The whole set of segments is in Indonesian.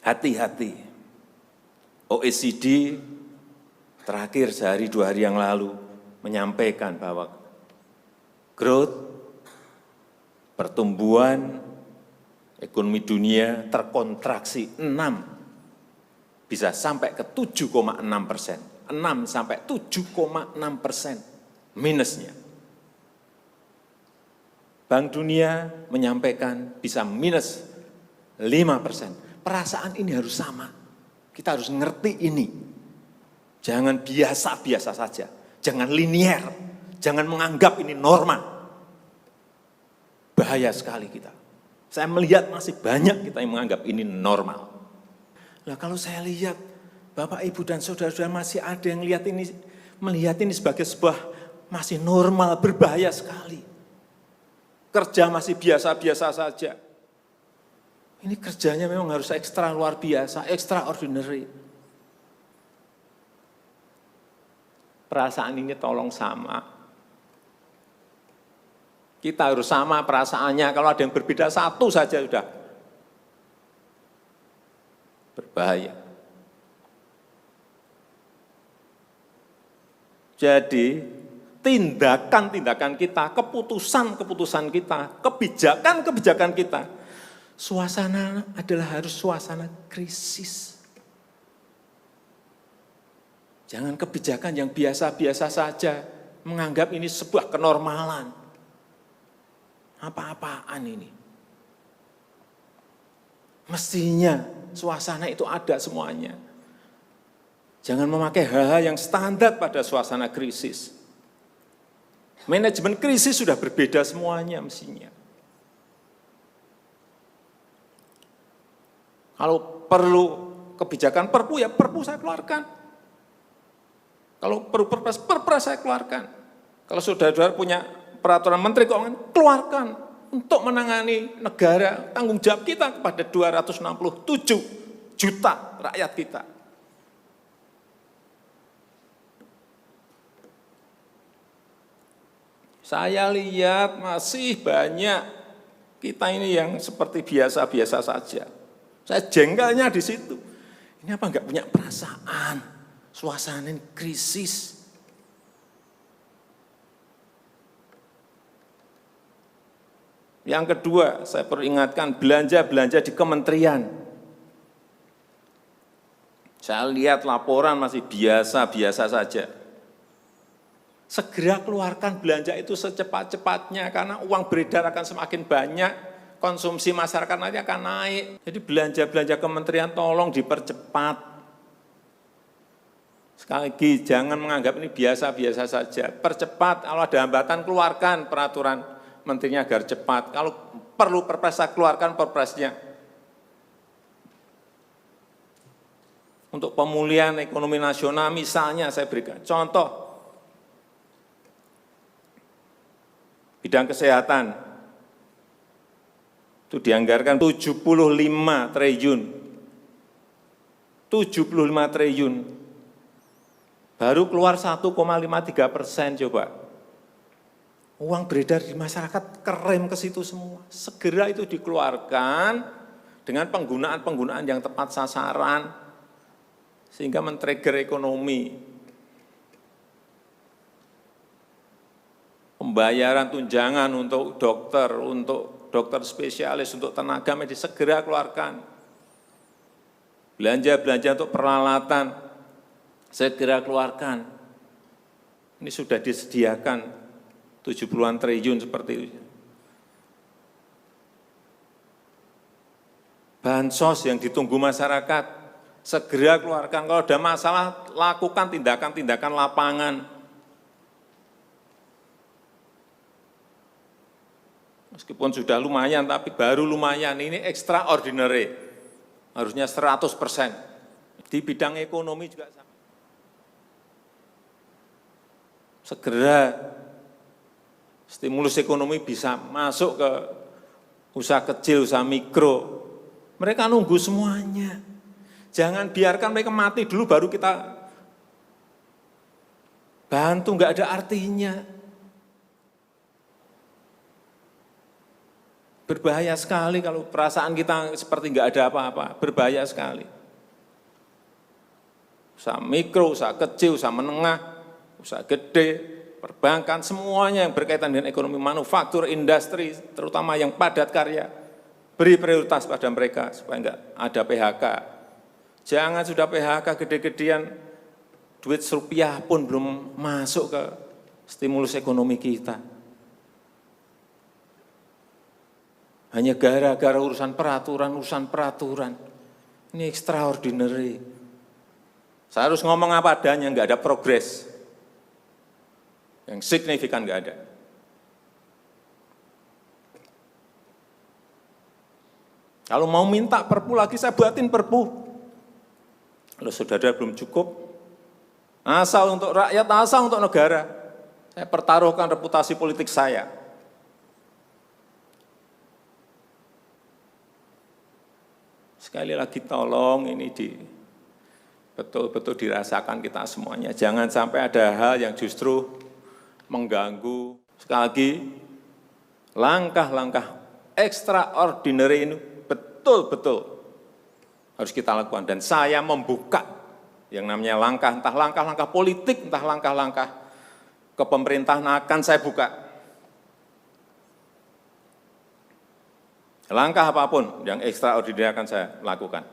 Hati-hati. OECD terakhir sehari 2 hari yang lalu menyampaikan bahwa growth, pertumbuhan ekonomi dunia terkontraksi 6, bisa sampai ke 7,6%. 6 sampai 7,6% minusnya. Bank Dunia menyampaikan bisa minus 5%. Perasaan ini harus sama. Kita harus ngerti ini. Jangan biasa-biasa saja. Jangan linier. Jangan menganggap ini norma. Bahaya sekali kita. Saya melihat masih banyak kita yang menganggap ini normal. Nah, kalau saya lihat Bapak, Ibu, dan saudara-saudara masih ada yang melihat ini sebagai sebuah masih normal, berbahaya sekali. Kerja masih biasa-biasa saja. Ini kerjanya memang harus ekstra luar biasa, extraordinary. Perasaan ini tolong sama. Kita harus sama perasaannya, kalau ada yang berbeda satu saja sudah berbahaya. Jadi, tindakan-tindakan kita, keputusan-keputusan kita, kebijakan-kebijakan kita, suasana adalah harus suasana krisis. Jangan kebijakan yang biasa-biasa saja, menganggap ini sebuah kenormalan. Apa-apaan ini? Mestinya suasana itu ada semuanya. Jangan memakai hal-hal yang standar pada suasana krisis. Manajemen krisis sudah berbeda semuanya mestinya. Kalau perlu kebijakan perpu, ya perpu saya keluarkan. Kalau perlu perpres saya keluarkan. Kalau saudara-saudara punya peraturan Menteri Keuangan, keluarkan untuk menangani negara, tanggung jawab kita kepada 267 juta rakyat kita. Saya lihat masih banyak kita ini yang seperti biasa-biasa saja. Saya jengkelnya di situ. Ini apa enggak punya perasaan, suasana krisis. Yang kedua, saya peringatkan belanja-belanja di kementerian. Saya lihat laporan masih biasa-biasa saja. Segera keluarkan belanja itu secepat-cepatnya, karena uang beredar akan semakin banyak, konsumsi masyarakat nanti akan naik. Jadi belanja-belanja kementerian tolong dipercepat. Sekali lagi, jangan menganggap ini biasa-biasa saja. Percepat, kalau ada hambatan keluarkan peraturan menterinya agar cepat. Kalau perlu perpres, keluarkan perpresnya. Untuk pemulihan ekonomi nasional misalnya saya berikan contoh. Bidang kesehatan, itu dianggarkan 75 triliun. 75 triliun. Baru keluar 1,53% coba. Uang beredar di masyarakat kerem ke situ semua. Segera itu dikeluarkan dengan penggunaan-penggunaan yang tepat sasaran, sehingga men-trigger ekonomi. Pembayaran tunjangan untuk dokter spesialis, untuk tenaga medis, segera keluarkan. Belanja-belanja untuk peralatan, segera keluarkan. Ini sudah disediakan 70-an triliun seperti itu. Bansos yang ditunggu masyarakat, segera keluarkan. Kalau ada masalah, lakukan tindakan-tindakan lapangan. Meskipun sudah lumayan, tapi baru lumayan, ini extraordinary. Harusnya 100%. Di bidang ekonomi juga sama. Segera stimulus ekonomi bisa masuk ke usaha kecil, usaha mikro. Mereka nunggu semuanya. Jangan biarkan mereka mati dulu baru kita bantu, nggak ada artinya. Berbahaya sekali kalau perasaan kita seperti nggak ada apa-apa, berbahaya sekali. Usaha mikro, usaha kecil, usaha menengah, usaha gede, perbankan, semuanya yang berkaitan dengan ekonomi manufaktur, industri, terutama yang padat karya, beri prioritas pada mereka supaya enggak ada PHK. Jangan sudah PHK gede-gedean, duit rupiah pun belum masuk ke stimulus ekonomi kita. Hanya gara-gara urusan peraturan. Ini extraordinary. Saya harus ngomong apa adanya, enggak ada progres. Yang signifikan enggak ada. Kalau mau minta perpu lagi, saya buatin perpu. Kalau saudara belum cukup, asal untuk rakyat, asal untuk negara. Saya pertaruhkan reputasi politik saya. Sekali lagi tolong ini betul-betul dirasakan kita semuanya. Jangan sampai ada hal yang justru mengganggu. Sekali lagi, langkah-langkah extraordinary ini betul-betul harus kita lakukan. Dan saya membuka yang namanya langkah, entah langkah-langkah politik, entah langkah-langkah kepemerintahan akan saya buka. Langkah apapun yang extraordinary akan saya lakukan.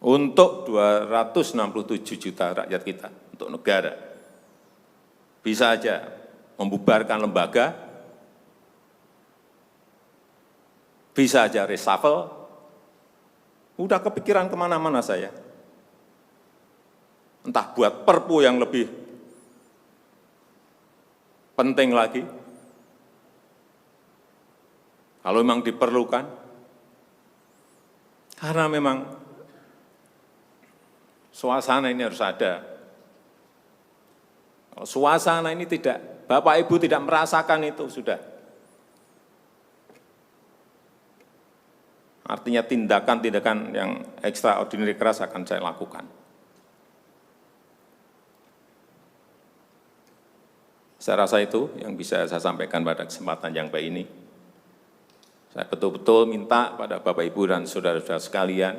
Untuk 267 juta rakyat kita, untuk negara. Bisa aja membubarkan lembaga, bisa aja reshuffle. Udah kepikiran kemana-mana saya. Entah buat perpu yang lebih penting lagi. Kalau memang diperlukan. Karena memang suasana ini harus ada. Kalau suasana ini tidak, Bapak Ibu tidak merasakan itu, sudah. Artinya tindakan-tindakan yang extraordinary keras akan saya lakukan. Saya rasa itu yang bisa saya sampaikan pada kesempatan yang baik ini. Saya betul-betul minta pada Bapak Ibu dan saudara-saudara sekalian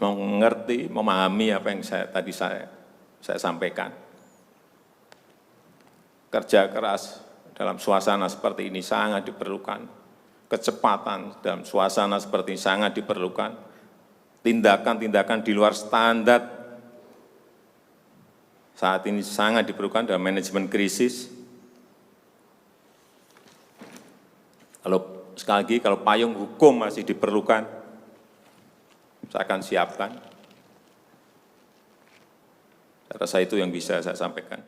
mengerti, memahami apa yang tadi saya sampaikan. Kerja keras dalam suasana seperti ini sangat diperlukan. Kecepatan dalam suasana seperti ini sangat diperlukan. Tindakan-tindakan di luar standar saat ini sangat diperlukan dalam manajemen krisis. Sekali lagi, kalau payung hukum masih diperlukan, saya akan siapkan. Saya rasa itu yang bisa saya sampaikan.